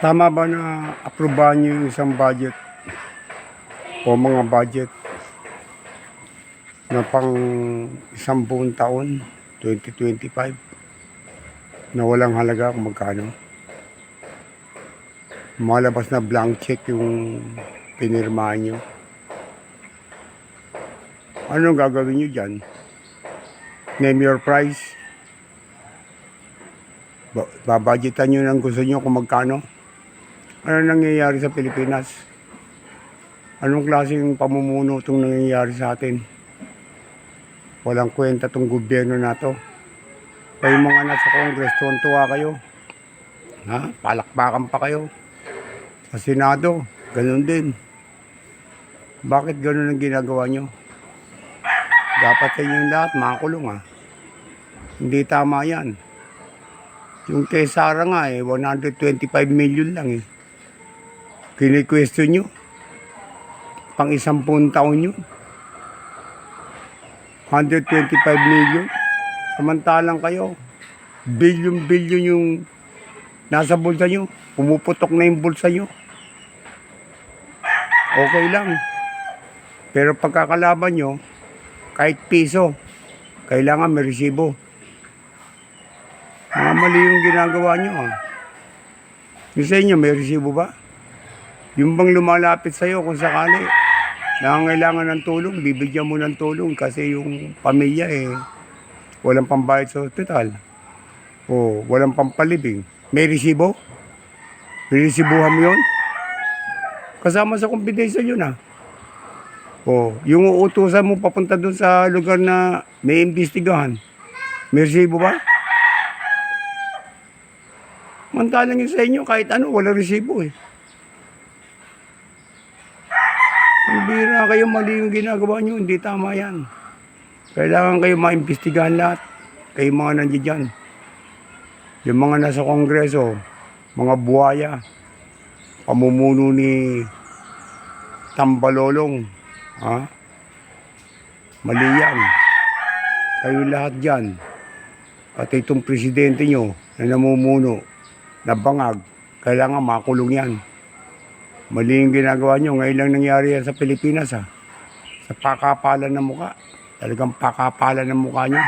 Tama ba na aprobahan niyo yung isang budget o mga budget na pang isang buong taon, 2025, na walang halaga kung magkano? Malabas na blank check yung pinirmahan niyo. Anong gagawin niyo dyan? Name your price. Babudgetan niyo ng gusto niyo kung magkano? Ano nangyayari sa Pilipinas? Anong klaseng pamumuno itong nangyayari sa atin? Walang kwenta itong gobyerno na to. Kayong mga nasa Congress, tuwa kayo. Ha? Palakpakan pa kayo. Sa Senado, ganun din. Bakit ganun ang ginagawa nyo? Dapat sa inyong lahat, makakulong ha. Hindi tama yan. Yung kay Sara nga 125 million lang Kini-question nyo. Pang 10 taon yun. 125 million. Samantalang kayo, billion yung nasa bulsa nyo. Pumuputok na yung bulsa nyo. Okay lang. Pero pagkakalaban nyo, kahit piso, kailangan may resibo. Mga mali yung ginagawa nyo Yung sa inyo, may resibo ba? Yung bang lumalapit sa'yo kung sakali, nangangailangan ng tulong, bibigyan mo ng tulong kasi yung pamilya walang pambayad sa ospital o walang pampalibing. May resibo? May resibuhan mo yun? Kasama sa kompidensya yun yung uutusan mo papunta doon sa lugar na may imbestigahan, may resibo ba? Mantalang yun sa inyo, kahit ano, walang resibo Hindi na kayo mali yung ginagawa nyo, hindi tama yan. Kailangan kayo maimbestigahan lahat. Kayo mga nandiyan dyan. Yung mga nasa Kongreso, mga buhaya, pamumuno ni Tambalolong. Mali yan. Kayo lahat dyan. Pati itong presidente nyo na namumuno, na bangag, kailangan makulong yan. Mali yung ginagawa nyo. Ngayon lang nangyari yan sa Pilipinas Sa pakapalan ng muka. Talagang pakapalan ng mukha nyo.